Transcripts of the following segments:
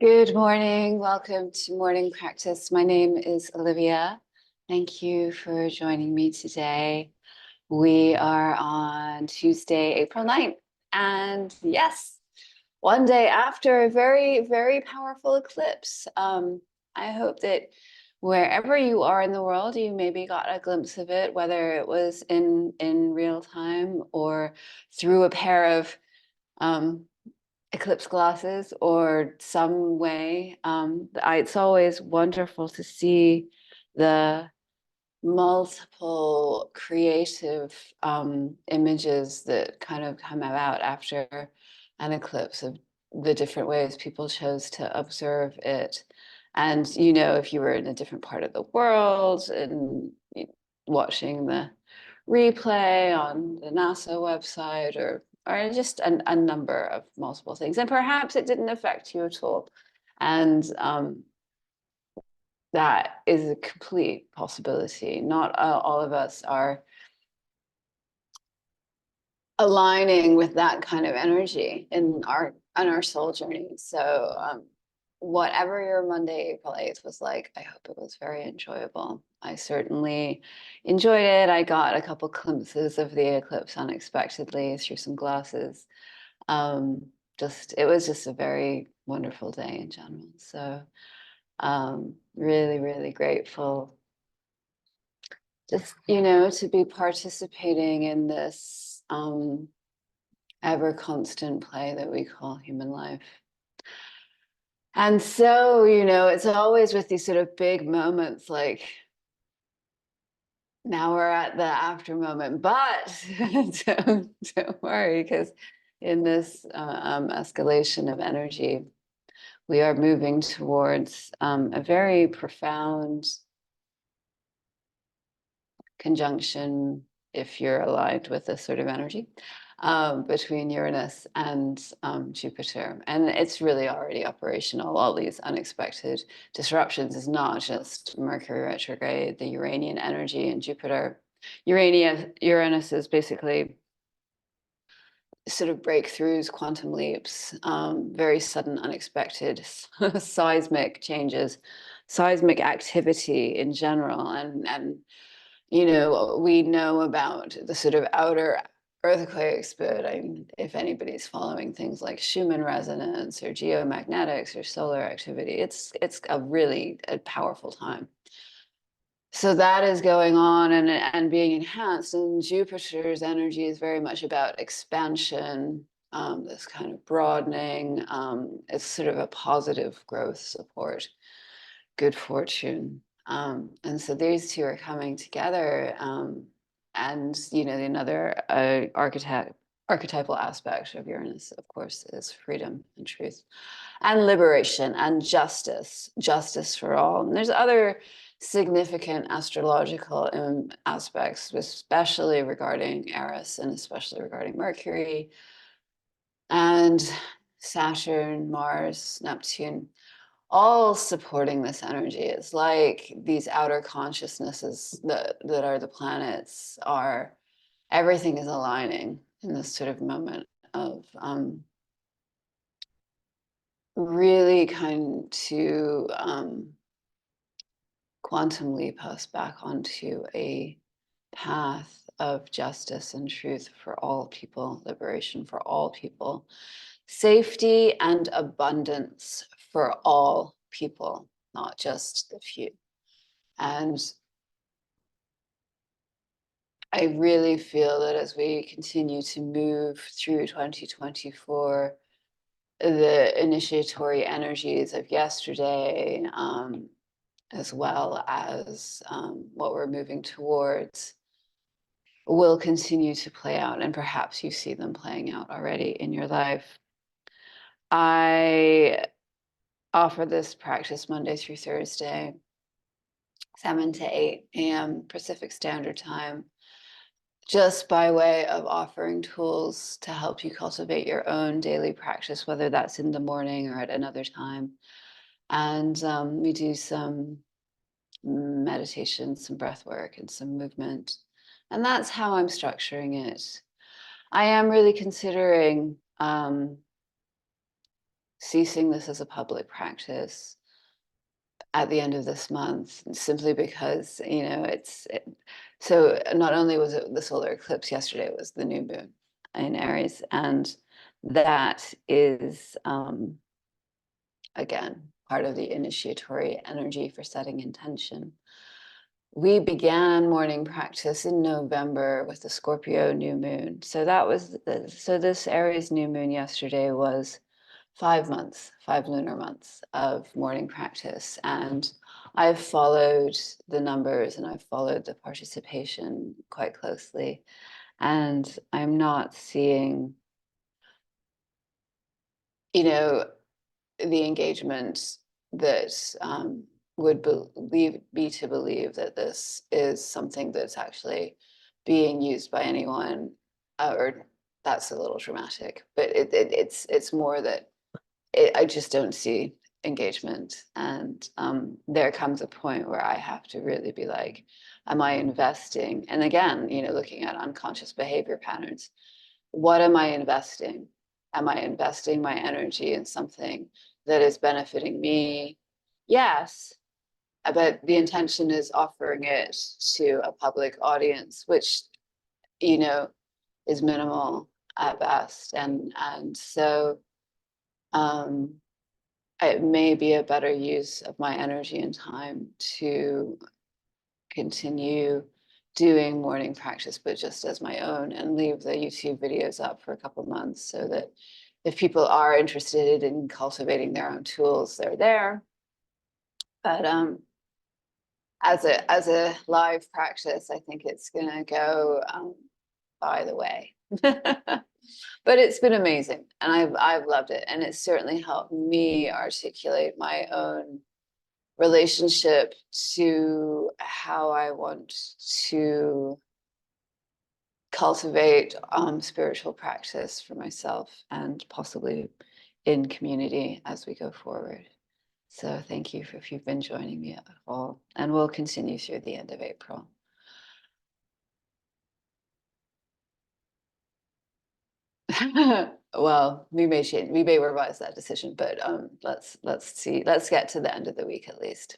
Good morning. Welcome to morning practice. My name is Olivia. Thank you for joining me today. We are on Tuesday, April 9th. And yes, one day after a very, very powerful eclipse. I hope that wherever you are in the world, you maybe got a glimpse of it, whether it was in real time or through a pair of um, eclipse glasses or some way. It's always wonderful to see the multiple creative images that kind of come about after an eclipse of the different ways people chose to observe it. And, if you were in a different part of the world and watching the replay on the NASA website or just a number of multiple things. And perhaps it didn't affect you at all. And that is a complete possibility. Not all of us are aligning with that kind of energy in our soul journey. So whatever your Monday, April 8th was like, I hope it was very enjoyable. I certainly enjoyed it. I got a couple glimpses of the eclipse unexpectedly through some glasses. Um, it was just a very wonderful day in general. So really, really grateful just, to be participating in this ever constant play that we call human life. And so, it's always with these sort of big moments like now we're at the after moment, but don't worry, because in this escalation of energy, we are moving towards a very profound conjunction, if you're aligned with this sort of energy, between Uranus and Jupiter. And it's really already operational. All these unexpected disruptions is not just Mercury retrograde, the Uranian energy and Jupiter. Uranus is basically sort of breakthroughs, quantum leaps, very sudden, unexpected seismic changes, seismic activity in general. And we know about the sort of outer earthquakes, but if anybody's following things like Schumann resonance or geomagnetics or solar activity, it's a powerful time. So that is going on and being enhanced, and Jupiter's energy is very much about expansion, this kind of broadening. It's sort of a positive growth support, good fortune. And so these two are coming together. And another archetypal aspect of Uranus, of course, is freedom and truth and liberation and justice for all. And there's other significant astrological aspects, especially regarding Eris and especially regarding Mercury and Saturn, Mars, Neptune, all supporting this energy. It's like these outer consciousnesses that are the planets are, everything is aligning in this sort of moment of really kind to quantum leap us back onto a path of justice and truth for all people, liberation for all people, safety and abundance for all people, not just the few. And I really feel that as we continue to move through 2024, the initiatory energies of yesterday, as well as what we're moving towards, will continue to play out, and perhaps you see them playing out already in your life. I offer this practice Monday through Thursday, 7 to 8 a.m. Pacific Standard Time, just by way of offering tools to help you cultivate your own daily practice, whether that's in the morning or at another time. And we do some meditation, some breath work, and some movement. And that's how I'm structuring it. I am really considering ceasing this as a public practice at the end of this month, simply because, so not only was it the solar eclipse yesterday, it was the new moon in Aries, and that is, again, part of the initiatory energy for setting intention. We began morning practice in November with the Scorpio new moon. So that was so this Aries new moon yesterday was 5 months, 5 lunar months of morning practice. And I've followed the numbers and I've followed the participation quite closely. And I'm not seeing, the engagement that would be to believe that this is something that's actually being used by anyone, or that's a little dramatic, but it's more that I just don't see engagement. And there comes a point where I have to really be like, am I investing? And again, looking at unconscious behavior patterns, what am I investing? Am I investing my energy in something that is benefiting me? Yes, but the intention is offering it to a public audience, which, is minimal at best. And so it may be a better use of my energy and time to continue doing morning practice, but just as my own, and leave the YouTube videos up for a couple months so that if people are interested in cultivating their own tools, they're there. But as a live practice, I think it's gonna go by the way. But it's been amazing, and I've loved it, and it's certainly helped me articulate my own relationship to how I want to cultivate spiritual practice for myself and possibly in community as we go forward. So thank you if you've been joining me at all, and we'll continue through the end of April. Well, we may revise that decision, but let's see. Let's get to the end of the week at least.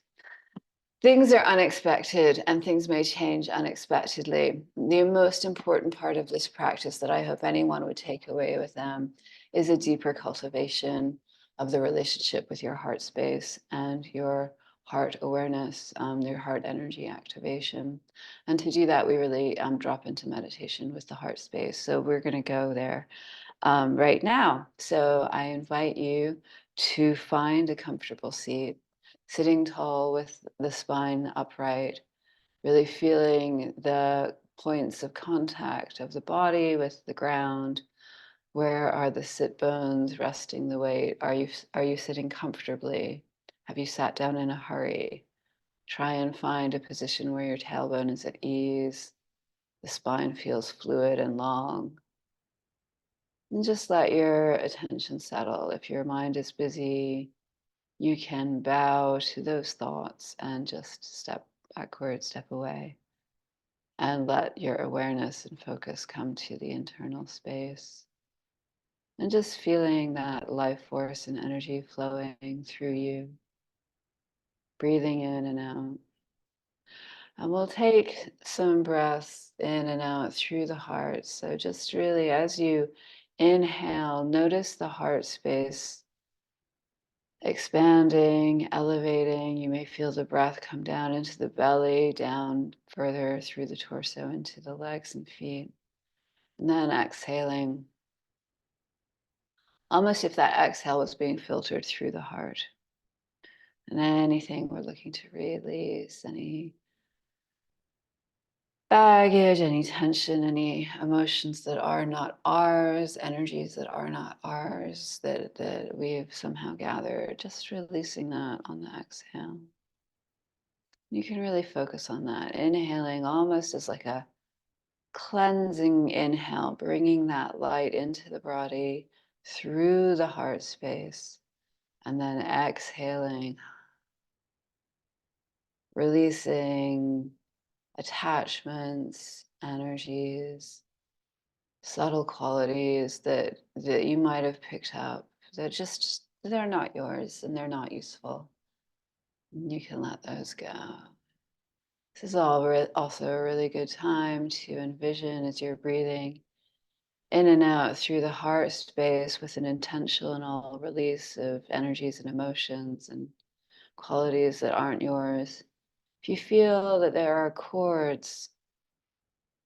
Things are unexpected and things may change unexpectedly. The most important part of this practice that I hope anyone would take away with them is a deeper cultivation of the relationship with your heart space and your heart awareness, your heart energy activation. And to do that, we really drop into meditation with the heart space. So we're going to go there right now. So I invite you to find a comfortable seat, sitting tall with the spine upright, really feeling the points of contact of the body with the ground. Where are the sit bones resting the weight? Are you sitting comfortably? Have you sat down in a hurry? Try and find a position where your tailbone is at ease. The spine feels fluid and long. And just let your attention settle. If your mind is busy, you can bow to those thoughts and just step backward, step away, and let your awareness and focus come to the internal space. And just feeling that life force and energy flowing through you, breathing in and out. And we'll take some breaths in and out through the heart. So just really, as you inhale, notice the heart space expanding, elevating. You may feel the breath come down into the belly, down further through the torso into the legs and feet. And then exhaling, almost if that exhale was being filtered through the heart. And anything we're looking to release, any baggage, any tension, any emotions that are not ours, energies that are not ours, that we've somehow gathered, just releasing that on the exhale. You can really focus on that. Inhaling almost as like a cleansing inhale, bringing that light into the body through the heart space, and then exhaling, releasing attachments, energies, subtle qualities that you might have picked up that just They're not yours and they're not useful. You can let those go. This is also a really good time to envision as you're breathing in and out through the heart space with an intentional release of energies and emotions and qualities that aren't yours. If you feel that there are cords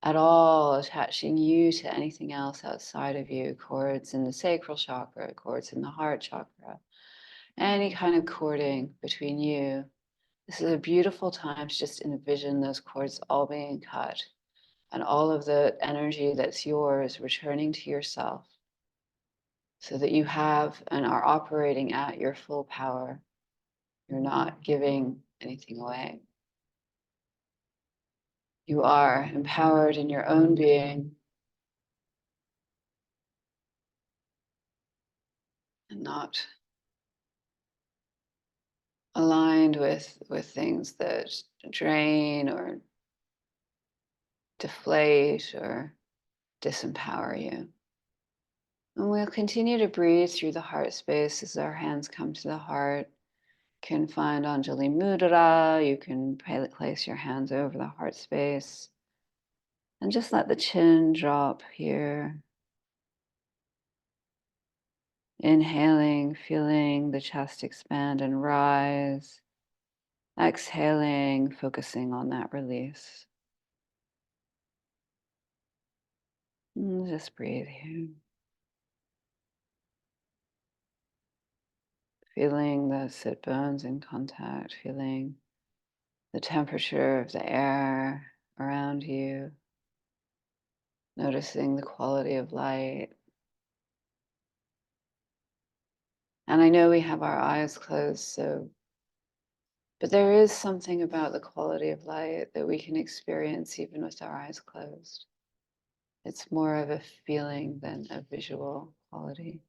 at all attaching you to anything else outside of you, cords in the sacral chakra, cords in the heart chakra, any kind of cording between you, this is a beautiful time to just envision those cords all being cut and all of the energy that's yours returning to yourself so that you have and are operating at your full power. You're not giving anything away. You are empowered in your own being and not aligned with things that drain or deflate or disempower you. And we'll continue to breathe through the heart space as our hands come to the heart. You can find Anjali Mudra. You can place your hands over the heart space and just let the chin drop here. Inhaling, feeling the chest expand and rise. Exhaling, focusing on that release. And just breathe here. Feeling the sit bones in contact, feeling the temperature of the air around you, noticing the quality of light. And I know we have our eyes closed, but there is something about the quality of light that we can experience even with our eyes closed. It's more of a feeling than a visual quality.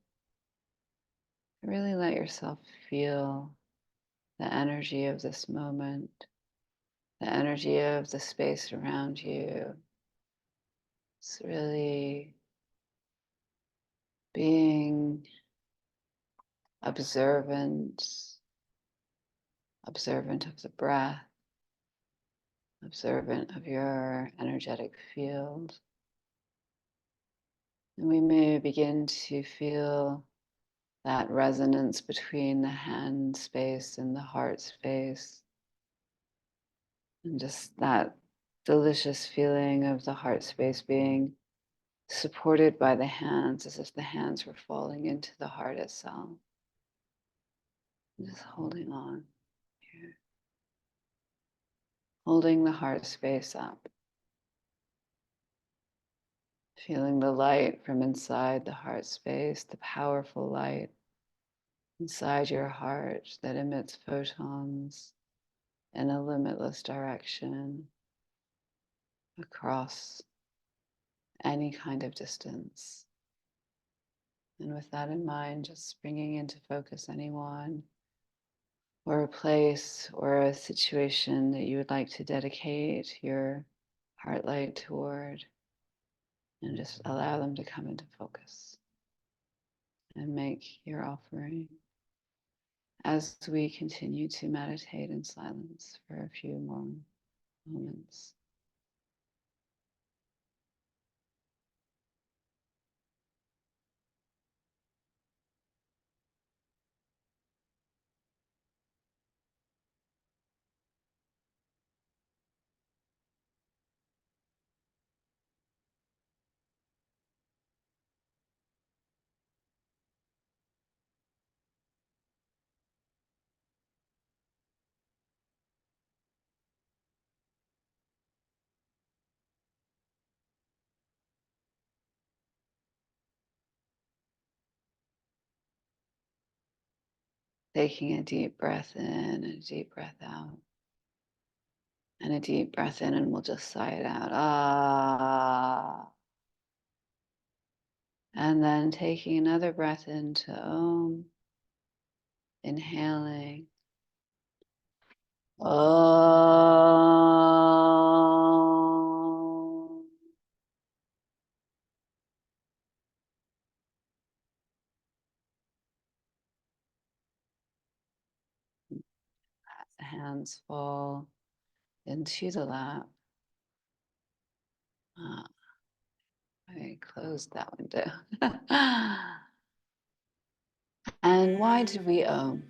Really let yourself feel the energy of this moment, the energy of the space around you. It's really being observant, observant of the breath, observant of your energetic field. And we may begin to feel that resonance between the hand space and the heart space. And just that delicious feeling of the heart space being supported by the hands as if the hands were falling into the heart itself. Just holding on here. Holding the heart space up. Feeling the light from inside the heart space, the powerful light inside your heart that emits photons in a limitless direction across any kind of distance. And with that in mind, just bringing into focus anyone or a place or a situation that you would like to dedicate your heart light toward, and just allow them to come into focus and make your offering as we continue to meditate in silence for a few more moments. Taking a deep breath in and a deep breath out. And a deep breath in, and we'll just sigh it out. Ah. And then taking another breath into Om. Inhaling. Om. hands fall into the lap. I closed that window. And why do we own?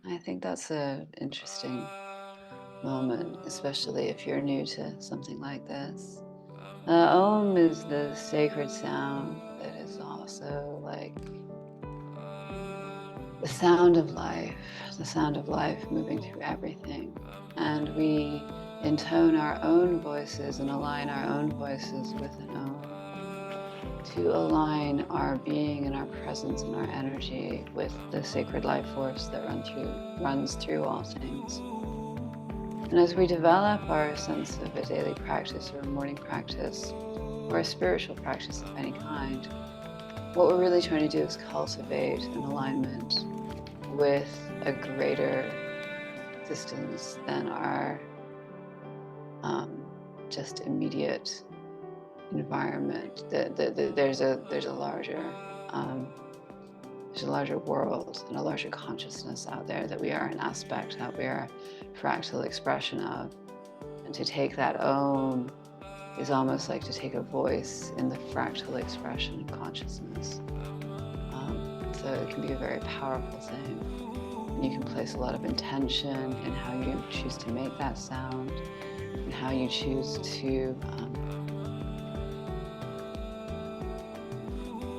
I think that's an interesting moment, especially if you're new to something like this. Om is the sacred sound that is also like the sound of life moving through everything. And we intone our own voices and align our own voices with an Om to align our being and our presence and our energy with the sacred life force that runs through all things. And as we develop our sense of a daily practice or a morning practice or a spiritual practice of any kind, what we're really trying to do is cultivate an alignment with a greater distance than our just immediate environment. There's a larger world and a larger consciousness out there that we are an aspect, that we are a fractal expression of. And to take that Om is almost like to take a voice in the fractal expression of consciousness. So it can be a very powerful thing. And you can place a lot of intention in how you choose to make that sound and how you choose to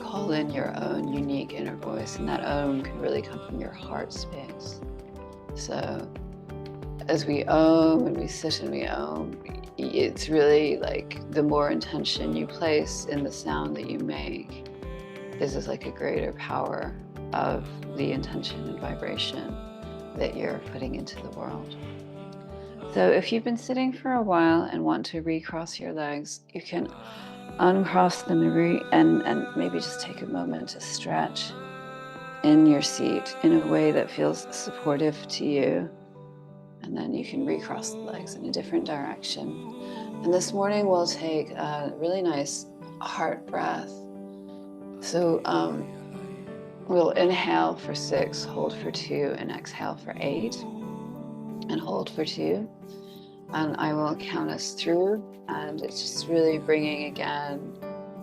call in your own unique inner voice. And that Om can really come from your heart space. So as we Om and we sit and we Om, it's really like the more intention you place in the sound that you make, this is like a greater power of the intention and vibration that you're putting into the world. So if you've been sitting for a while and want to recross your legs, you can uncross them and maybe just take a moment to stretch in your seat in a way that feels supportive to you. And then you can recross the legs in a different direction. And this morning we'll take a really nice heart breath. So we'll inhale for 6, hold for 2, and exhale for 8, and hold for 2. And I will count us through, and it's just really bringing again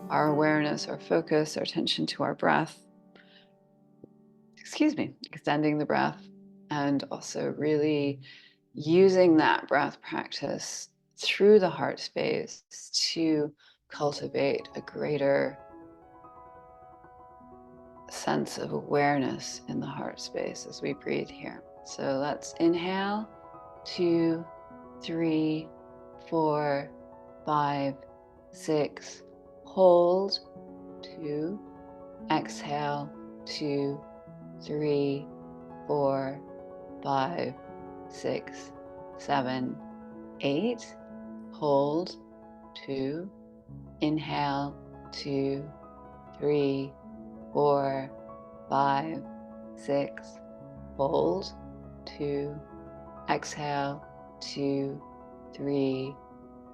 our awareness, our focus, our attention to our breath. Extending the breath, and also really using that breath practice through the heart space to cultivate a greater sense of awareness in the heart space as we breathe here. So let's inhale, 2, 3, 4, 5, 6, hold, 2, exhale, 2, 3, 4, 5, 6, 7, 8, hold, 2, inhale, 2, 3, 4, 5, 6, hold, 2, exhale, 2, 3,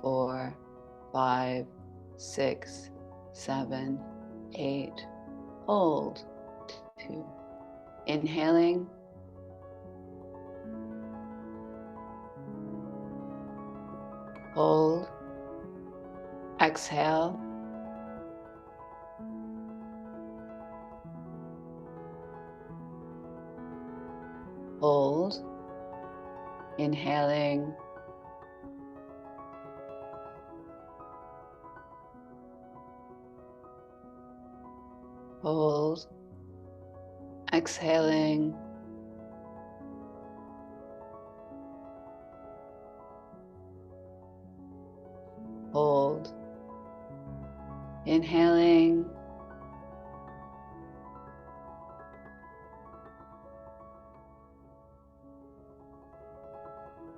4, 5, 6, 7, 8, hold, 2, inhaling, hold, exhale, hold, inhaling, hold, exhaling, hold, inhaling,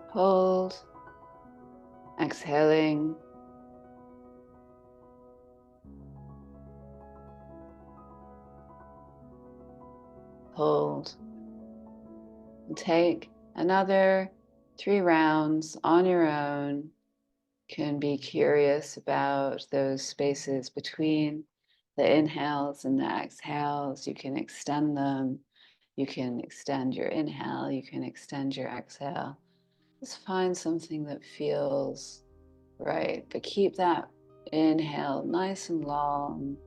hold, exhaling, hold. And take another 3 rounds on your own. You can be curious about those spaces between the inhales and the exhales. You can extend them. You can extend your inhale, you can extend your exhale. Just find something that feels right, but keep that inhale nice and long.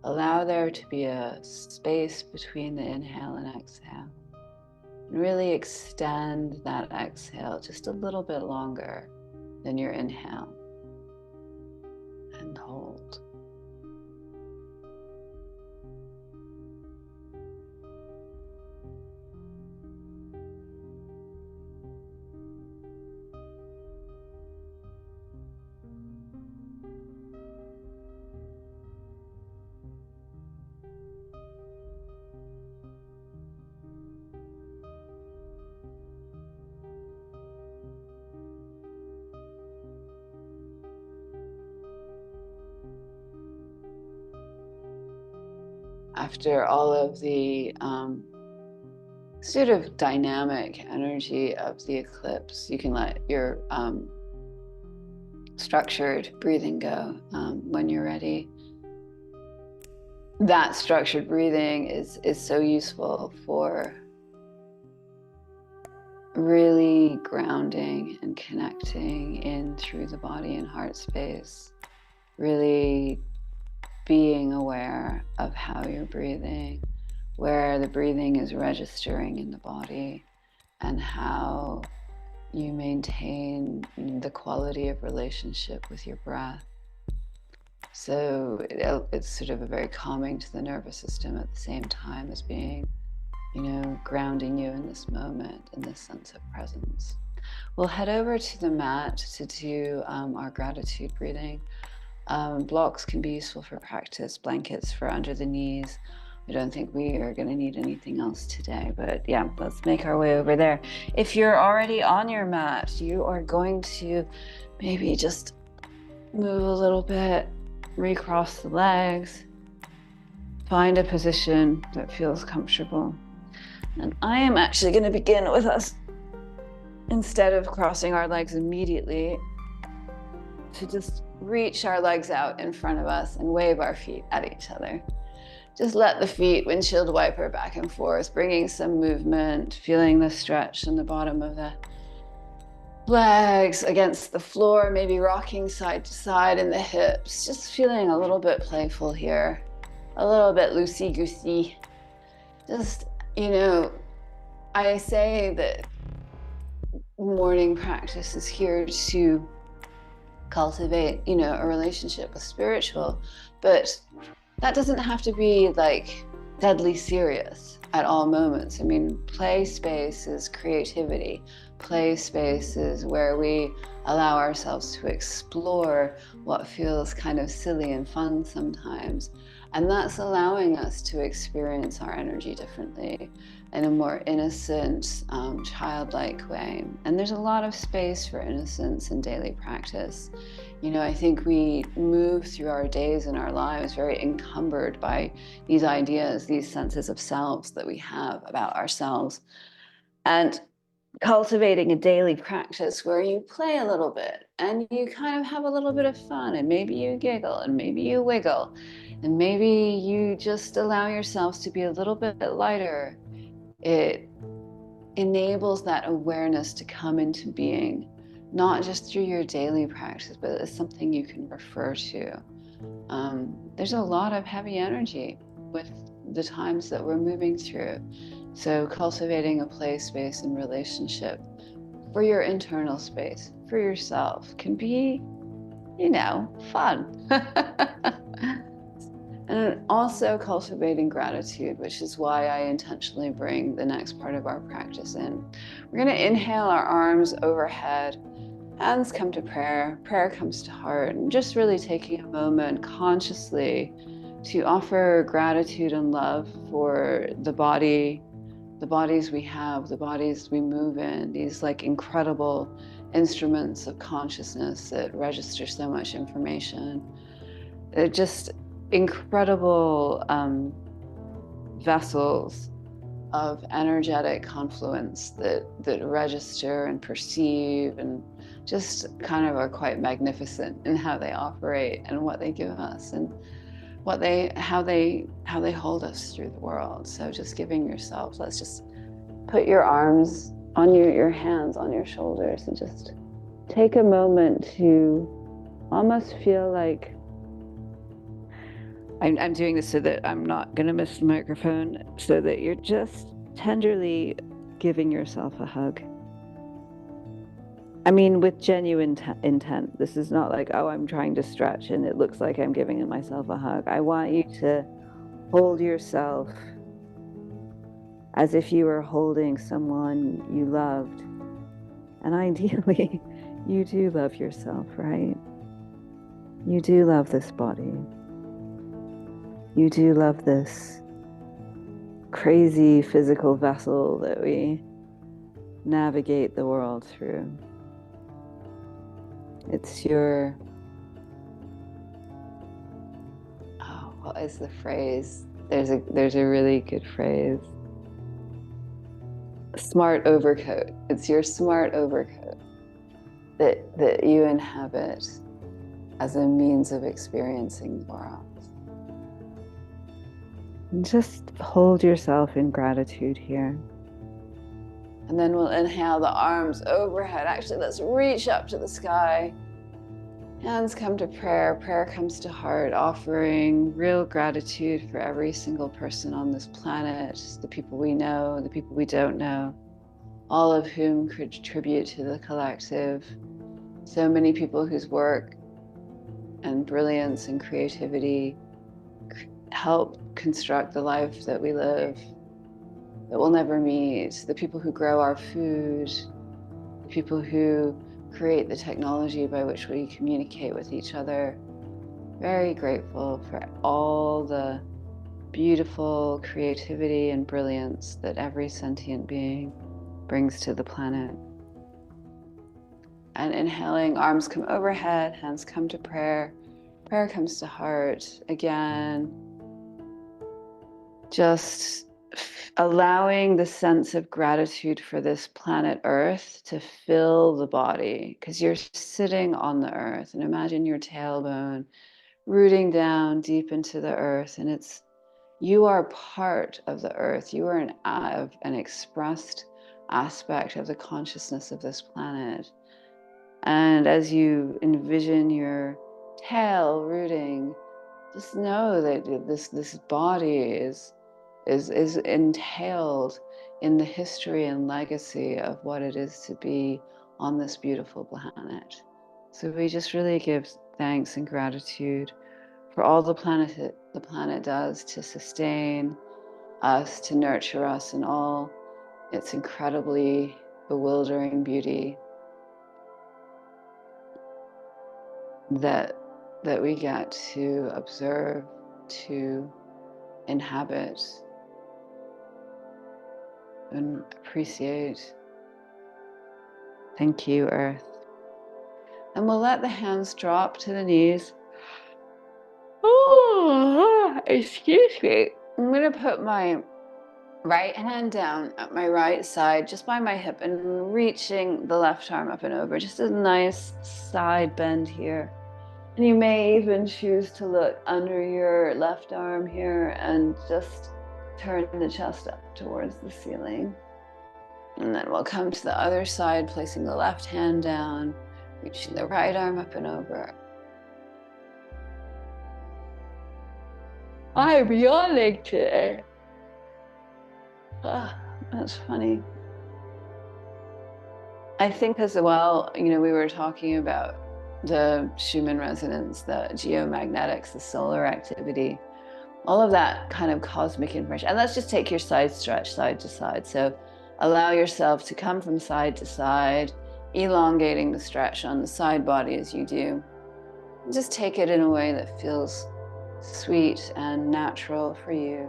Allow there to be a space between the inhale and exhale. And really extend that exhale just a little bit longer than your inhale. And hold. After all of the sort of dynamic energy of the eclipse, you can let your structured breathing go when you're ready. That structured breathing is so useful for really grounding and connecting in through the body and heart space, really being aware of how you're breathing, where the breathing is registering in the body, and how you maintain the quality of relationship with your breath. So it's sort of a very calming to the nervous system at the same time as being, grounding you in this moment, in this sense of presence. We'll head over to the mat to do our gratitude breathing. Blocks can be useful for practice, blankets for under the knees. I don't think we are going to need anything else today, but yeah, let's make our way over there. If you're already on your mat, you are going to maybe just move a little bit, recross the legs, find a position that feels comfortable. And I am actually going to begin with us, instead of crossing our legs immediately, to just reach our legs out in front of us and wave our feet at each other. Just let the feet windshield wiper back and forth, bringing some movement, feeling the stretch in the bottom of the legs against the floor, maybe rocking side to side in the hips, just feeling a little bit playful here, a little bit loosey-goosey. Just, I say that morning practice is here to cultivate, a relationship with spiritual, but that doesn't have to be like deadly serious at all moments. I mean, play space is creativity. Play space is where we allow ourselves to explore what feels kind of silly and fun sometimes. And that's allowing us to experience our energy differently in a more innocent, childlike way. And there's a lot of space for innocence in daily practice. I think we move through our days and our lives very encumbered by these ideas, these senses of selves that we have about ourselves. And cultivating a daily practice where you play a little bit and you kind of have a little bit of fun, and maybe you giggle and maybe you wiggle and maybe you just allow yourselves to be a little bit lighter. It enables that awareness to come into being, not just through your daily practice, but as something you can refer to. There's a lot of heavy energy with the times that we're moving through. So cultivating a play space and relationship for your internal space, for yourself, can be, fun. And also cultivating gratitude, which is why I intentionally bring the next part of our practice in. We're going to inhale our arms overhead, hands come to prayer, prayer comes to heart, and just really taking a moment consciously to offer gratitude and love for the body, the bodies we have, the bodies we move in, these like incredible instruments of consciousness that register so much information. They're just incredible vessels of energetic confluence that register and perceive and just kind of are quite magnificent in how they operate and what they give us. And how they hold us through the world. So just giving yourself, let's just put your arms on your hands on your shoulders and just take a moment to almost feel like I'm doing this so that I'm not going to miss the microphone, so that you're just tenderly giving yourself a hug. I mean, with genuine intent. This is not like, oh, I'm trying to stretch and it looks like I'm giving myself a hug. I want you to hold yourself as if you were holding someone you loved. And ideally, you do love yourself, right? You do love this body. You do love this crazy physical vessel that we navigate the world through. It's your, oh, what is the phrase? There's a really good phrase. Smart overcoat. It's your smart overcoat that you inhabit as a means of experiencing the world. And just hold yourself in gratitude here. And then we'll inhale the arms overhead. Actually, let's reach up to the sky. Hands come to prayer. Prayer comes to heart, offering real gratitude for every single person on this planet, the people we know, the people we don't know, all of whom contribute to the collective. So many people whose work and brilliance and creativity help construct the life that we live, that we'll never meet, the people who grow our food, the people who create the technology by which we communicate with each other. Very grateful for all the beautiful creativity and brilliance that every sentient being brings to the planet. And inhaling, arms come overhead, hands come to prayer, prayer comes to heart. Again, just allowing the sense of gratitude for this planet Earth to fill the body, because you're sitting on the earth, and imagine your tailbone rooting down deep into the earth, and you are part of the earth. You are an expressed aspect of the consciousness of this planet. And as you envision your tail rooting, just know that this body is entailed in the history and legacy of what it is to be on this beautiful planet. So we just really give thanks and gratitude for all the planet does to sustain us, to nurture us, and all its incredibly bewildering beauty that we get to observe, to inhabit, and appreciate. Thank you, Earth. And we'll let the hands drop to the knees. Oh, excuse me. I'm going to put my right hand down at my right side, just by my hip, and reaching the left arm up and over. Just a nice side bend here. And you may even choose to look under your left arm here and just turn the chest up towards the ceiling. And then we'll come to the other side, placing the left hand down, reaching the right arm up and over. I'm yawning today. That's funny. I think as well, we were talking about the Schumann resonance, the geomagnetics, the solar activity, all of that kind of cosmic information. And let's just take your side stretch, side to side. So allow yourself to come from side to side, elongating the stretch on the side body as you do. Just take it in a way that feels sweet and natural for you.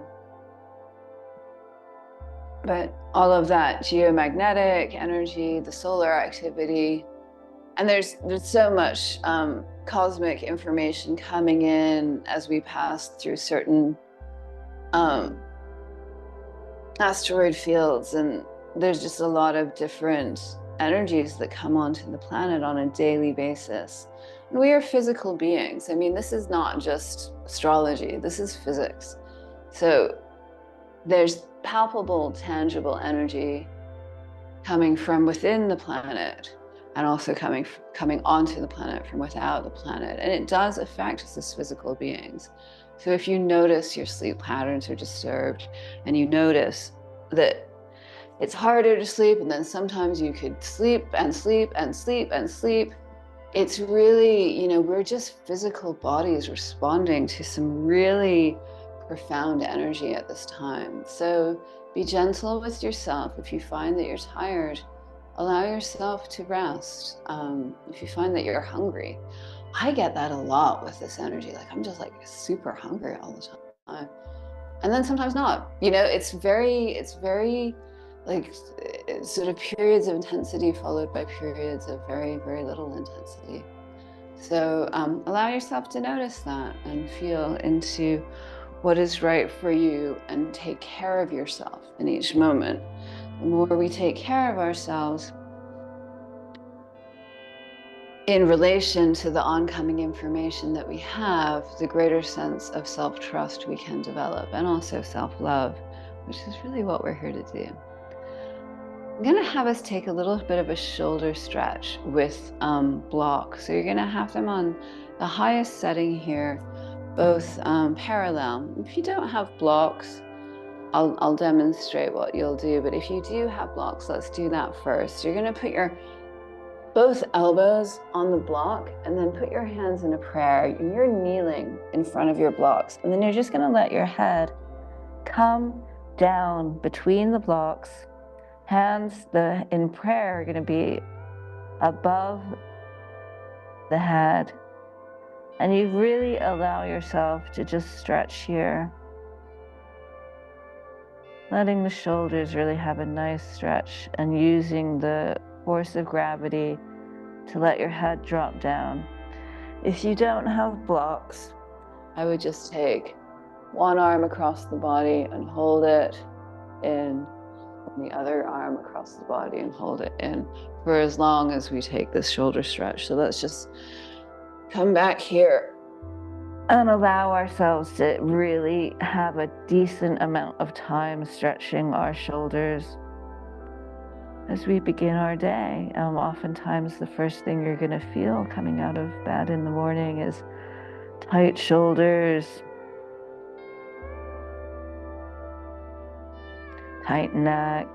But all of that geomagnetic energy, the solar activity, and there's so much cosmic information coming in as we pass through certain asteroid fields, and there's just a lot of different energies that come onto the planet on a daily basis. And we are physical beings. I mean, this is not just astrology, this is physics. So there's palpable, tangible energy coming from within the planet and also coming onto the planet from without the planet. And it does affect us as physical beings. So if you notice your sleep patterns are disturbed and you notice that it's harder to sleep, and then sometimes you could sleep and sleep and sleep and sleep, it's really, you know, we're just physical bodies responding to some really profound energy at this time. So be gentle with yourself. If you find that you're tired, allow yourself to rest. If you find that you're hungry, I get that a lot with this energy. Like I'm just like super hungry all the time. And then sometimes not, you know, it's very like sort of periods of intensity followed by periods of very, very little intensity. So allow yourself to notice that and feel into what is right for you and take care of yourself in each moment. The more we take care of ourselves in relation to the oncoming information that we have, the greater sense of self-trust we can develop, and also self-love, which is really what we're here to do. I'm going to have us take a little bit of a shoulder stretch with blocks. So you're going to have them on the highest setting here, both parallel. If you don't have blocks, I'll demonstrate what you'll do. But if you do have blocks, let's do that first. You're going to put your both elbows on the block and then put your hands in a prayer. And you're kneeling in front of your blocks. And then you're just going to let your head come down between the blocks. Hands in prayer are going to be above the head. And you really allow yourself to just stretch here. Letting the shoulders really have a nice stretch and using the force of gravity to let your head drop down. If you don't have blocks, I would just take one arm across the body and hold it in. The other arm across the body and hold it in for as long as we take this shoulder stretch. So let's just come back here and allow ourselves to really have a decent amount of time stretching our shoulders as we begin our day. Oftentimes the first thing you're going to feel coming out of bed in the morning is tight shoulders, tight neck,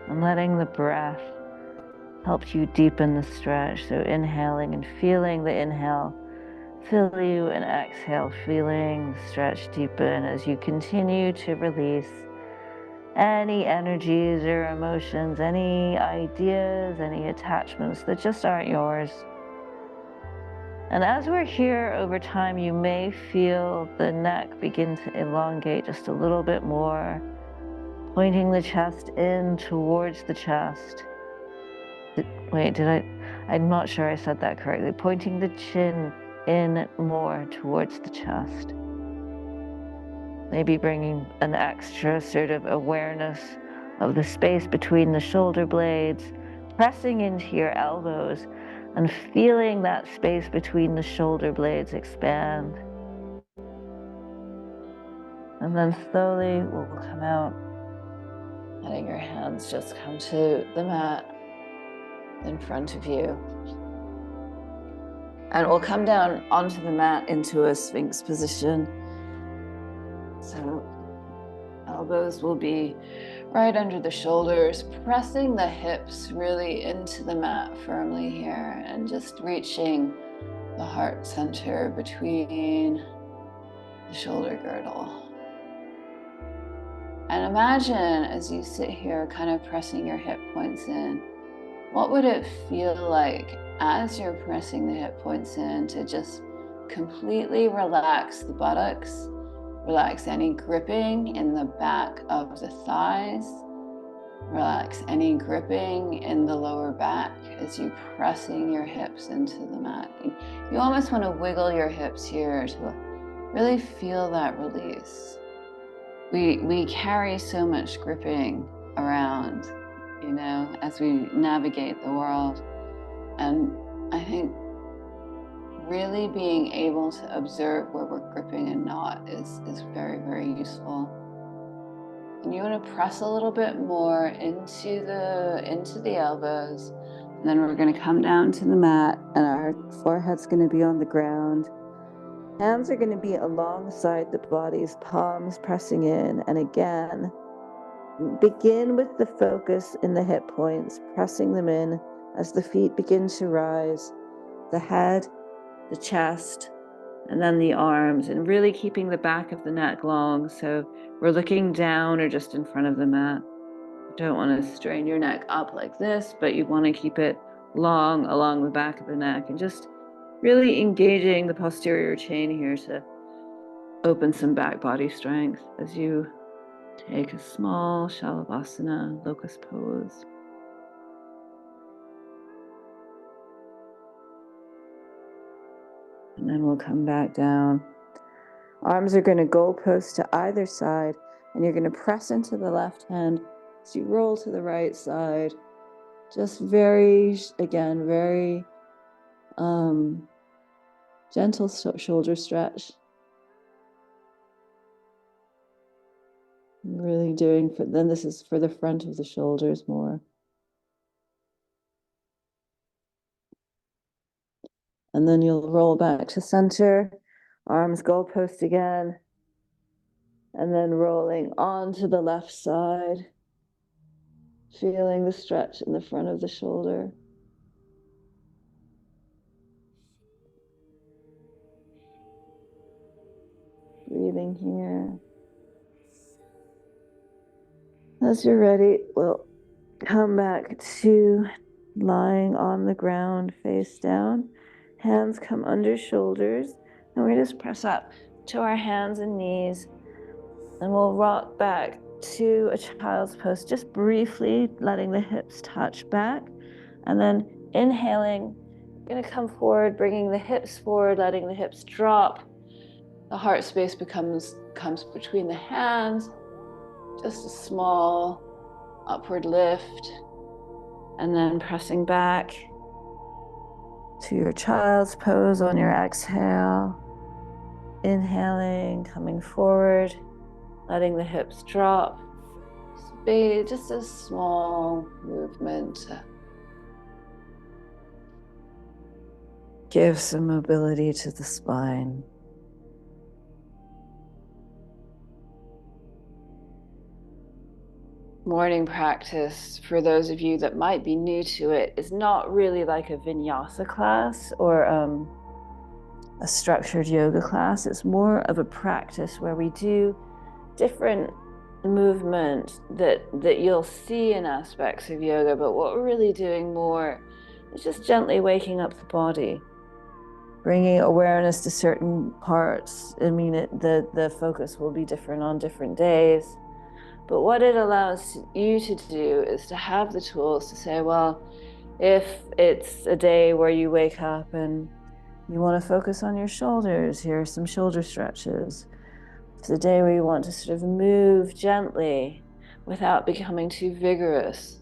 and letting the breath help you deepen the stretch. So inhaling and feeling the inhale fill you, and exhale, feeling the stretch deepen as you continue to release any energies or emotions, any ideas, any attachments that just aren't yours. And as we're here over time, you may feel the neck begin to elongate just a little bit more, pointing the chest in towards the chest. I'm not sure I said that correctly. Pointing the chin in more towards the chest. Maybe bringing an extra sort of awareness of the space between the shoulder blades, pressing into your elbows and feeling that space between the shoulder blades expand. And then slowly we'll come out, letting your hands just come to the mat in front of you. And we'll come down onto the mat into a Sphinx position. So elbows will be right under the shoulders, pressing the hips really into the mat firmly here, and just reaching the heart center between the shoulder girdle. And imagine as you sit here kind of pressing your hip points in, what would it feel like as you're pressing the hip points in to just completely relax the buttocks, relax any gripping in the back of the thighs, relax any gripping in the lower back as you pressing your hips into the mat. You almost want to wiggle your hips here to really feel that release. We carry so much gripping around you know, as we navigate the world. And I think really being able to observe where we're gripping and not is very, very useful. And you want to press a little bit more into the elbows. And then we're going to come down to the mat, and our forehead's going to be on the ground. Hands are going to be alongside the body's palms pressing in. And again, begin with the focus in the hip points, pressing them in as the feet begin to rise, the head, the chest, and then the arms, and really keeping the back of the neck long. So we're looking down or just in front of the mat. You don't want to strain your neck up like this, but you want to keep it long along the back of the neck, and just really engaging the posterior chain here to open some back body strength as you take a small Shalabhasana locust pose. And then we'll come back down. Arms are going to goalpost to either side, and you're going to press into the left hand as you roll to the right side. Just very gentle shoulder stretch. Really doing then this is for the front of the shoulders more. And then you'll roll back to center, arms goalpost again, and then rolling onto the left side, feeling the stretch in the front of the shoulder. Breathing here. As you're ready, we'll come back to lying on the ground face down. Hands come under shoulders, and we just press up to our hands and knees, and we'll rock back to a child's pose, just briefly letting the hips touch back, and then inhaling, you're going to come forward, bringing the hips forward, letting the hips drop. The heart space comes between the hands, just a small upward lift, and then pressing back to your child's pose on your exhale. Inhaling, coming forward, letting the hips drop. Just a small movement. Give some mobility to the spine. Morning practice, for those of you that might be new to it, is not really like a vinyasa class or a structured yoga class. It's more of a practice where we do different movement that you'll see in aspects of yoga, but what we're really doing more is just gently waking up the body, bringing awareness to certain parts. I mean, the focus will be different on different days. But what it allows you to do is to have the tools to say, well, if it's a day where you wake up and you want to focus on your shoulders, here are some shoulder stretches. If it's a day where you want to sort of move gently without becoming too vigorous,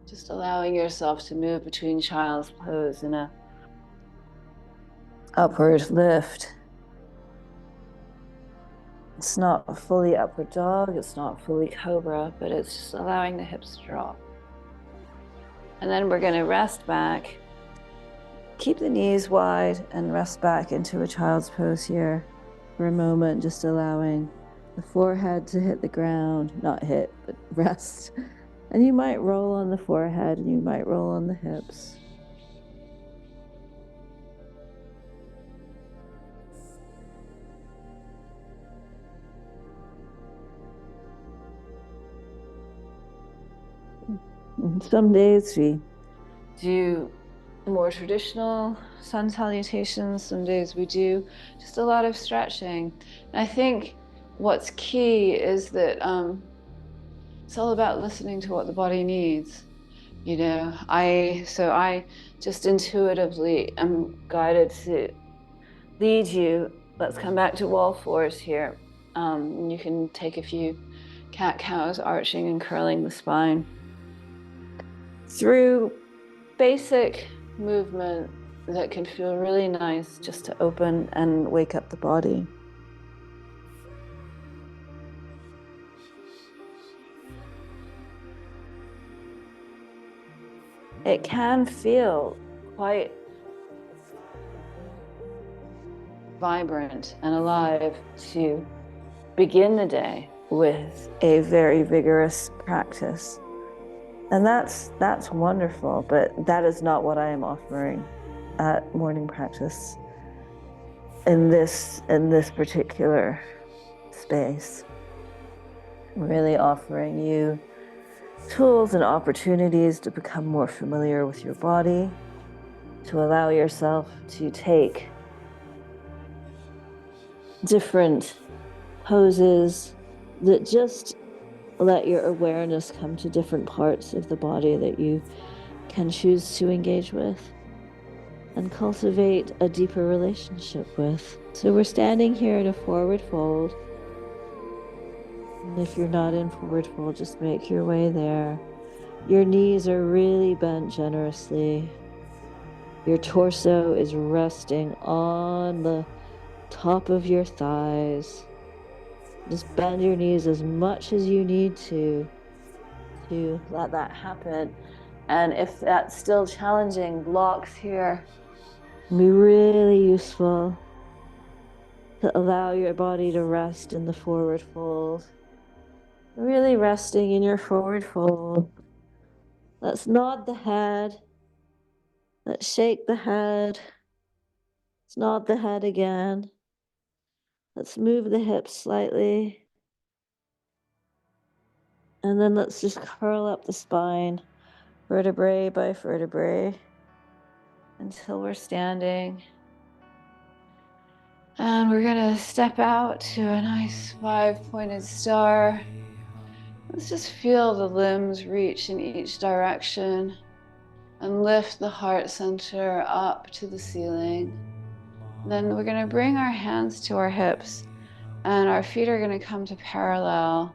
just allowing yourself to move between child's pose and a upward lift. It's not a fully upward dog, it's not fully cobra, but it's just allowing the hips to drop. And then we're going to rest back, keep the knees wide, and rest back into a child's pose here for a moment, just allowing the forehead to hit the ground, not hit, but rest. And you might roll on the forehead, and you might roll on the hips. Some days we do more traditional sun salutations. Some days we do just a lot of stretching. And I think what's key is that it's all about listening to what the body needs. You know, I just intuitively am guided to lead you. Let's come back to wall fours here. You can take a few cat-cows, arching and curling the spine. through basic movement that can feel really nice just to open and wake up the body. It can feel quite vibrant and alive to begin the day with a very vigorous practice. And that's wonderful, but that is not what I am offering at morning practice in this particular space. I'm really offering you tools and opportunities to become more familiar with your body, to allow yourself to take different poses that just let your awareness come to different parts of the body that you can choose to engage with and cultivate a deeper relationship with. So we're standing here in a forward fold. And if you're not in forward fold, just make your way there. Your knees are really bent generously. Your torso is resting on the top of your thighs. Just bend your knees as much as you need to let that happen. And if that's still challenging, blocks here can be really useful to allow your body to rest in the forward fold. Really resting in your forward fold. Let's nod the head. Let's shake the head. Let's nod the head again. Let's move the hips slightly. And then let's just curl up the spine, vertebrae by vertebrae, until we're standing. And we're gonna step out to a nice 5-pointed star. Let's just feel the limbs reach in each direction and lift the heart center up to the ceiling. Then we're gonna bring our hands to our hips and our feet are gonna come to parallel.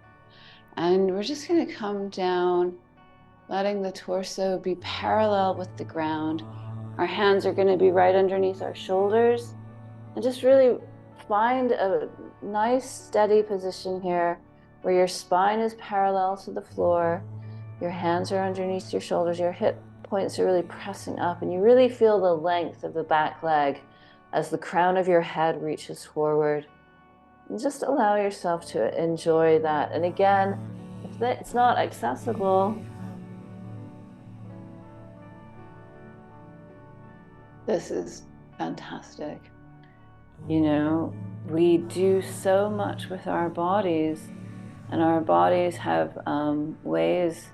And we're just gonna come down, letting the torso be parallel with the ground. Our hands are gonna be right underneath our shoulders. And just really find a nice steady position here where your spine is parallel to the floor, your hands are underneath your shoulders, your hip points are really pressing up, and you really feel the length of the back leg as the crown of your head reaches forward. And just allow yourself to enjoy that. And again, if it's not accessible, this is fantastic. You know, we do so much with our bodies, and our bodies have ways,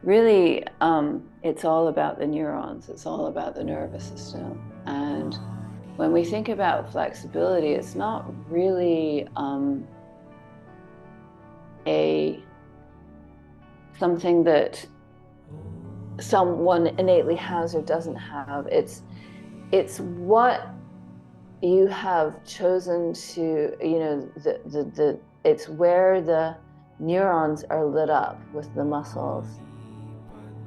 really, it's all about the neurons, it's all about the nervous system. And when we think about flexibility, it's not really something that someone innately has or doesn't have. It's what you have chosen to, you know, it's where the neurons are lit up with the muscles.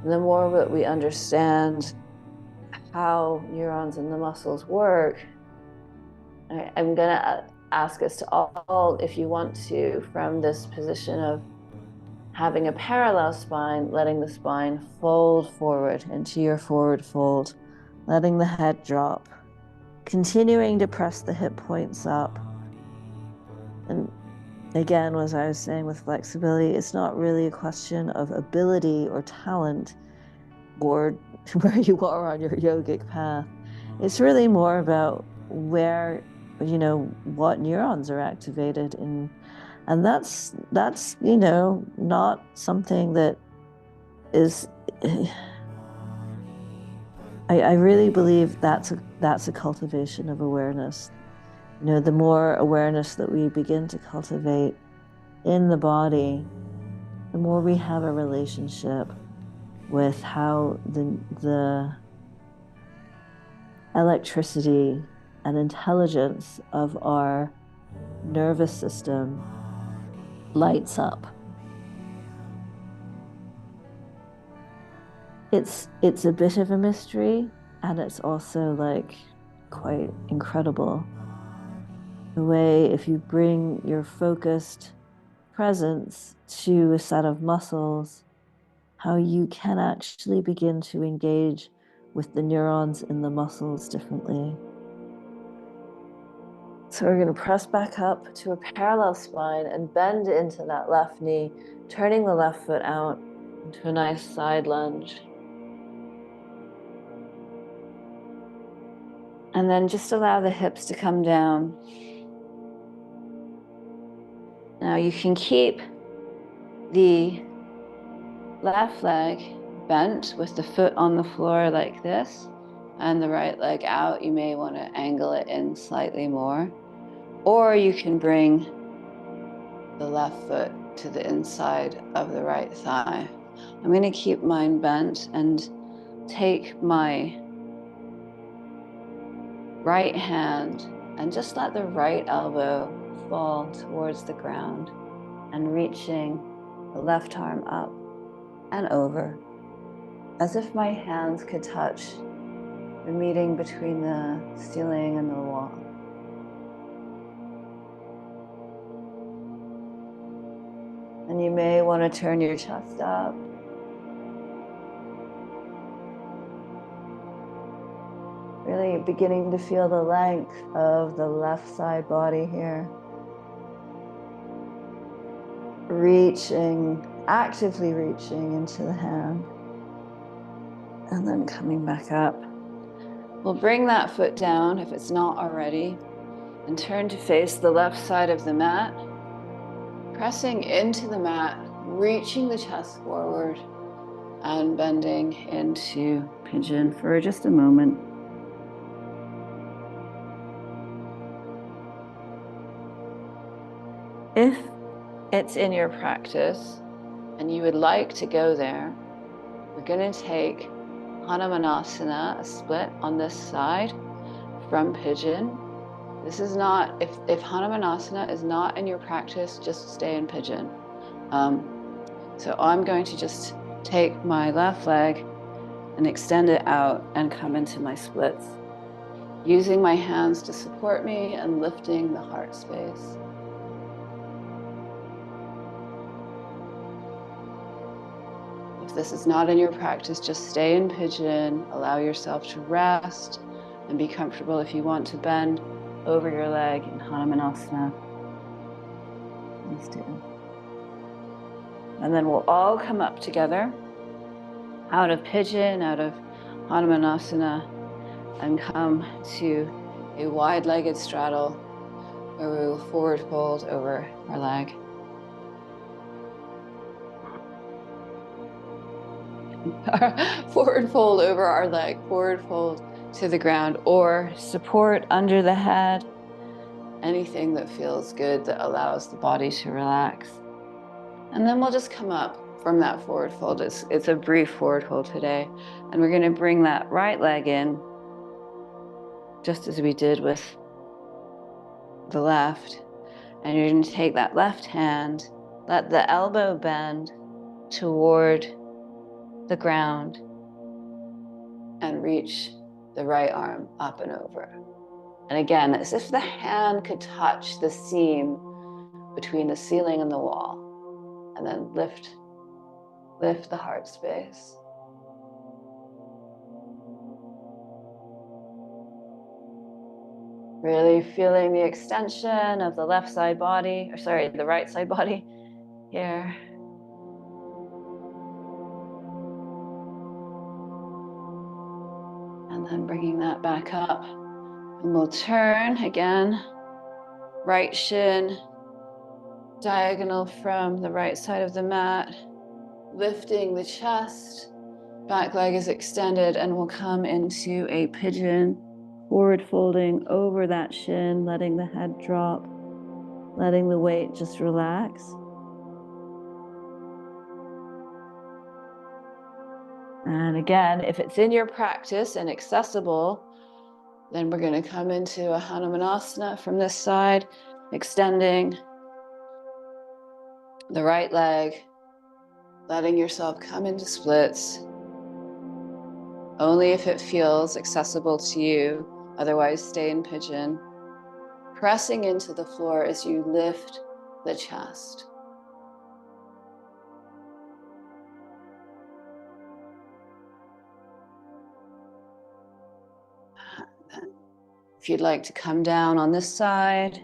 And the more that we understand how neurons and the muscles work, I'm gonna ask us to all, if you want to, from this position of having a parallel spine, letting the spine fold forward into your forward fold, letting the head drop, continuing to press the hip points up. And again, as I was saying with flexibility, it's not really a question of ability or talent or where you are on your yogic path. It's really more about where, you know, what neurons are activated in. And that's, you know, not something that is, I really believe that's a cultivation of awareness. You know, the more awareness that we begin to cultivate in the body, the more we have a relationship with how the electricity and intelligence of our nervous system lights up. it's a bit of a mystery, and it's also like quite incredible. The way if you bring your focused presence to a set of muscles, how you can actually begin to engage with the neurons in the muscles differently. So we're going to press back up to a parallel spine and bend into that left knee, turning the left foot out into a nice side lunge. And then just allow the hips to come down. Now you can keep the left leg bent with the foot on the floor like this, and the right leg out. You may want to angle it in slightly more, or you can bring the left foot to the inside of the right thigh. I'm going to keep mine bent and take my right hand and just let the right elbow fall towards the ground and reaching the left arm up and over, as if my hands could touch the meeting between the ceiling and the wall. And you may want to turn your chest up. Really beginning to feel the length of the left side body here. Reaching, actively reaching into the hand. And then coming back up. We'll bring that foot down if it's not already, and turn to face the left side of the mat. Pressing into the mat, reaching the chest forward, and bending into pigeon for just a moment. If it's in your practice and you would like to go there, we're going to take Hanumanasana, a split on this side from pigeon. This is not, if Hanumanasana is not in your practice, just stay in pigeon. So I'm going to just take my left leg and extend it out and come into my splits, using my hands to support me and lifting the heart space. If this is not in your practice, just stay in pigeon, allow yourself to rest and be comfortable. If you want to bend over your leg in Hanumanasana, please do. And then we'll all come up together out of pigeon, out of Hanumanasana, and come to a wide-legged straddle where we will forward fold over our leg. Forward fold over our leg, forward fold to the ground, or support under the head, anything that feels good that allows the body to relax. And then we'll just come up from that forward fold. It's a brief forward fold today, and we're going to bring that right leg in, just as we did with the left, and you're going to take that left hand, let the elbow bend toward the ground, and reach the right arm up and over. And again, as if the hand could touch the seam between the ceiling and the wall, and then lift the heart space. Really feeling the extension of the left side body, or sorry, the right side body here. And then bringing that back up. And we'll turn again, right shin, diagonal from the right side of the mat, lifting the chest, back leg is extended, and we'll come into a pigeon, forward folding over that shin, letting the head drop, letting the weight just relax. And again, if it's in your practice and accessible, then we're going to come into a Hanumanasana from this side, extending the right leg, letting yourself come into splits, only if it feels accessible to you. Otherwise, stay in pigeon. Pressing into the floor as you lift the chest. If you'd like to come down on this side.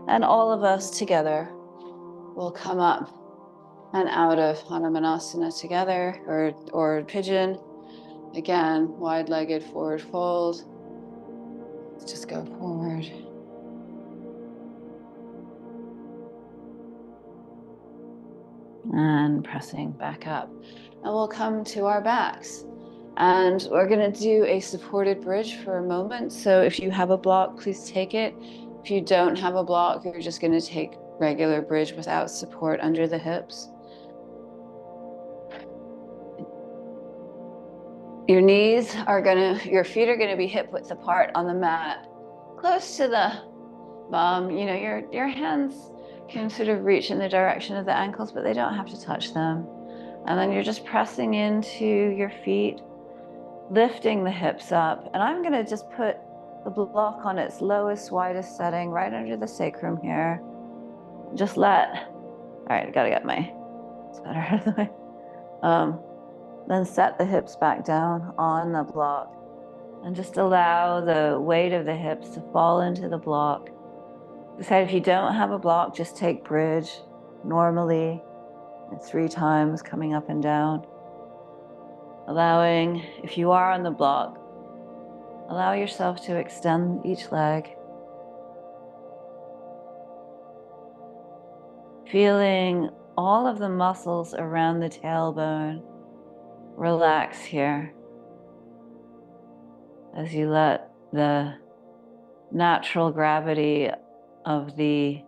And all of us together will come up and out of Hanumanasana together, or pigeon. Again, wide-legged forward fold. Just go forward. And pressing back up. And we'll come to our backs. And we're going to do a supported bridge for a moment. So if you have a block, please take it. If you don't have a block, you're just going to take regular bridge without support under the hips. Your knees are your feet are going to be hip width apart on the mat, close to the bum. You know, your hands can sort of reach in the direction of the ankles, but they don't have to touch them. And then you're just pressing into your feet, lifting the hips up. And I'm going to just put the block on its lowest, widest setting, right under the sacrum here. Just all right, I got to get my sweater out of the way. Then set the hips back down on the block and just allow the weight of the hips to fall into the block. Decide if you don't have a block, just take bridge normally 3 times, coming up and down. Allowing, if you are on the block, allow yourself to extend each leg. Feeling all of the muscles around the tailbone relax here as you let the natural gravity of the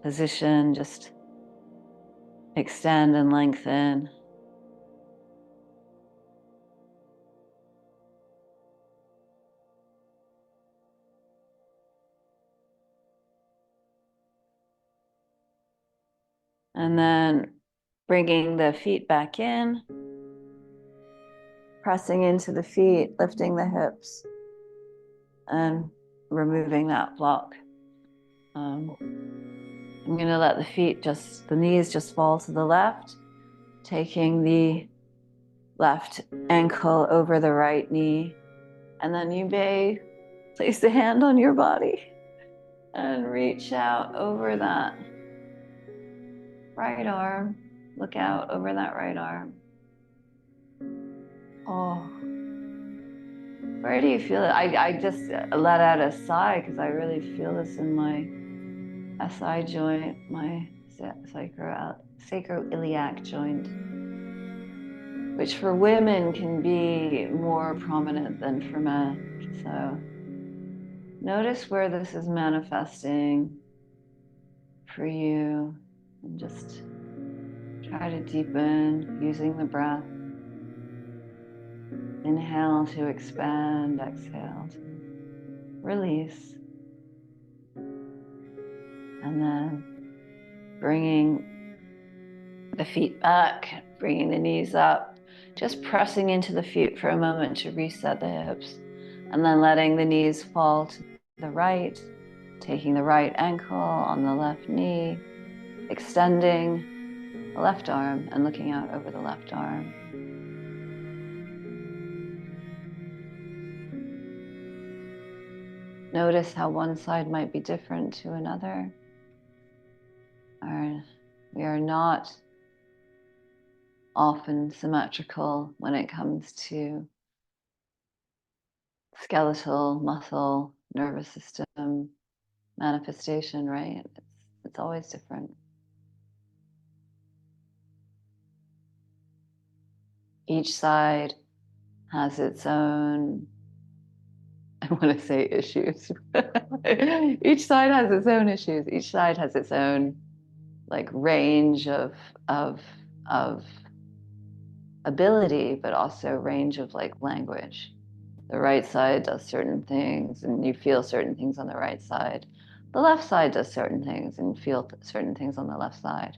position just extend and lengthen. And then bringing the feet back in, pressing into the feet, lifting the hips, and removing that block. I'm going to let the knees just fall to the left, taking the left ankle over the right knee. And then you may place a hand on your body and reach out over that right arm. Look out over that right arm. Oh, where do you feel it? I just let out a sigh because I really feel this in my SI joint, my sacroiliac joint, which for women can be more prominent than for men. So notice where this is manifesting for you, and just try to deepen using the breath. Inhale to expand, exhale to release. And then bringing the feet back, bringing the knees up, just pressing into the feet for a moment to reset the hips, and then letting the knees fall to the right, taking the right ankle on the left knee, extending the left arm and looking out over the left arm. Notice how one side might be different to another. We are not often symmetrical when it comes to skeletal, muscle, nervous system manifestation, right? It's always different. Each side has its own, I want to say issues. Each side has its own issues. Each side has its own range of ability, but also range of language. The right side does certain things and you feel certain things on the right side. The left side does certain things and feel certain things on the left side.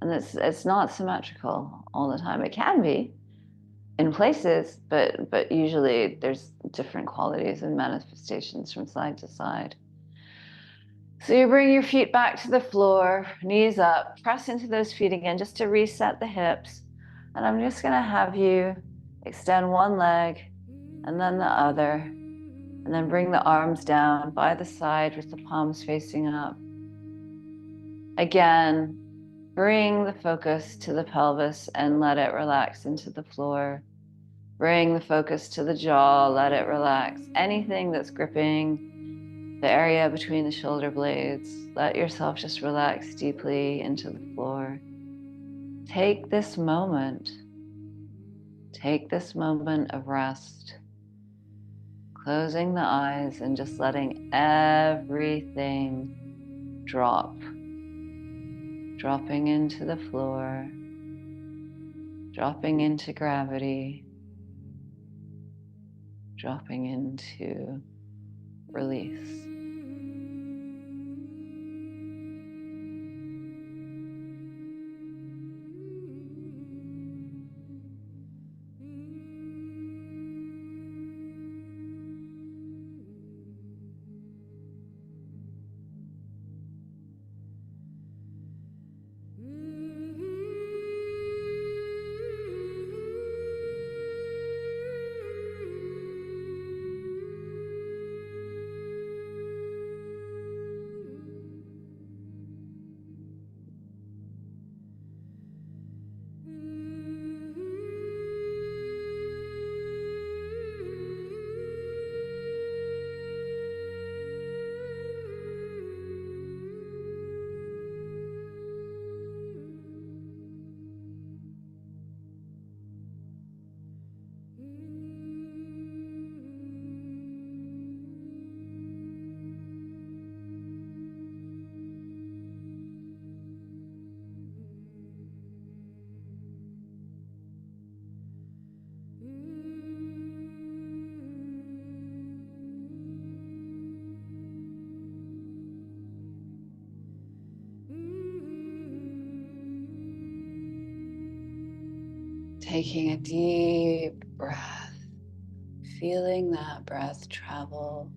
And it's not symmetrical all the time. It can be in places, but usually there's different qualities and manifestations from side to side. So you bring your feet back to the floor, knees up, press into those feet again just to reset the hips. And I'm just gonna have you extend one leg and then the other, and then bring the arms down by the side with the palms facing up. Again, bring the focus to the pelvis and let it relax into the floor. Bring the focus to the jaw, let it relax. Anything that's gripping the area between the shoulder blades, let yourself just relax deeply into the floor. Take this moment of rest, closing the eyes and just letting everything drop, dropping into the floor, dropping into gravity, dropping into release. Taking a deep breath, feeling that breath travel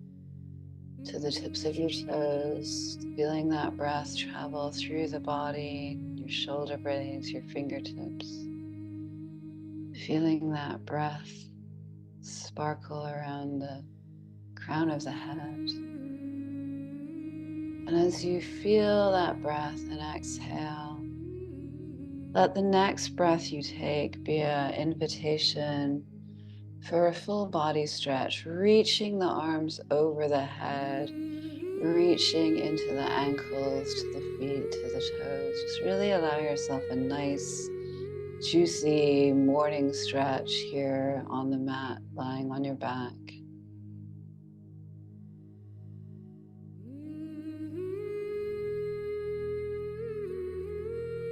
to the tips of your toes, feeling that breath travel through the body, your shoulder blades, your fingertips, feeling that breath sparkle around the crown of the head. And as you feel that breath and exhale, let the next breath you take be an invitation for a full body stretch, reaching the arms over the head, reaching into the ankles, to the feet, to the toes. Just really allow yourself a nice, juicy morning stretch here on the mat, lying on your back.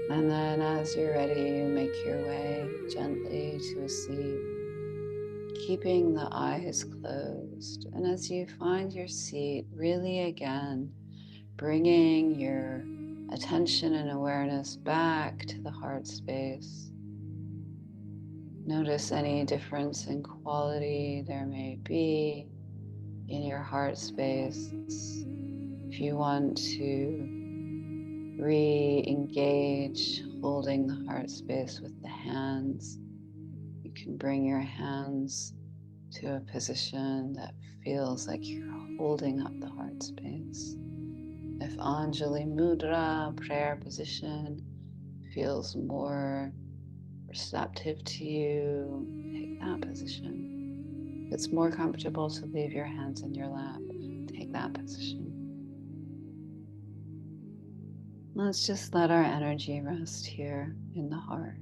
And then as you're ready, you make your way gently to a seat, keeping the eyes closed. And as you find your seat, really again, bringing your attention and awareness back to the heart space. Notice any difference in quality there may be in your heart space. If you want to re-engage holding the heart space with the hands, you can bring your hands to a position that feels like you're holding up the heart space. If Anjali Mudra, prayer position, feels more receptive to you, take that position. If it's more comfortable to leave your hands in your lap, take that position. Let's just let our energy rest here in the heart.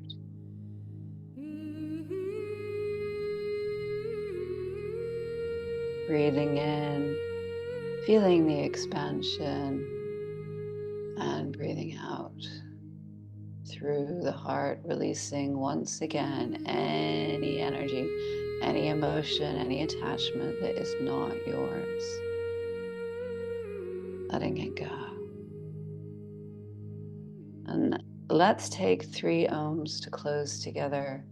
Breathing in, feeling the expansion, and breathing out through the heart, releasing once again any energy, any emotion, any attachment that is not yours. Letting it go. And let's take 3 ohms to close together.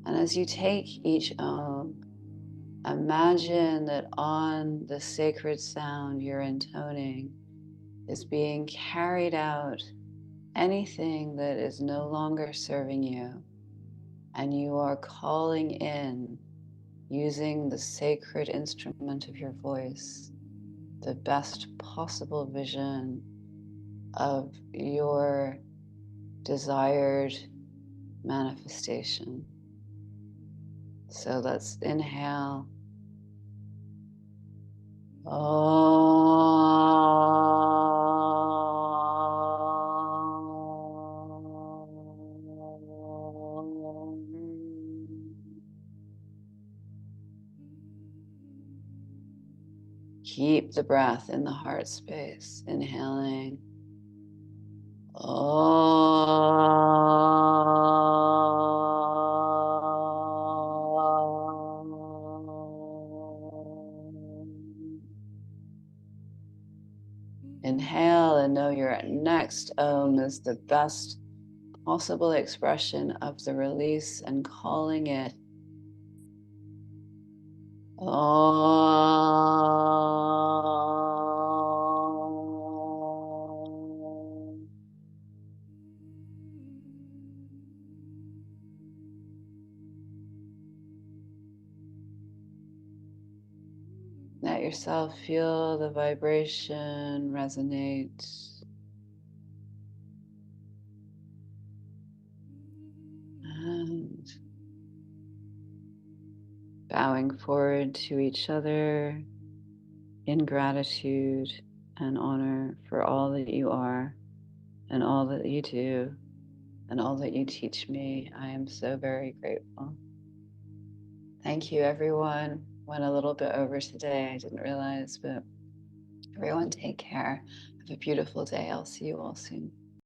And as you take each ohm, imagine that on the sacred sound you're intoning is being carried out anything that is no longer serving you, and you are calling in, using the sacred instrument of your voice, the best possible vision of your desired manifestation. So let's inhale. Keep the breath in the heart space, inhaling. Inhale and know your next Om is the best possible expression of the release, and calling it Om. Let yourself feel the vibration resonate. And bowing forward to each other in gratitude and honor for all that you are and all that you do and all that you teach me. I am so very grateful. Thank you, everyone. Went a little bit over today. I didn't realize, but everyone take care. Have a beautiful day. I'll see you all soon.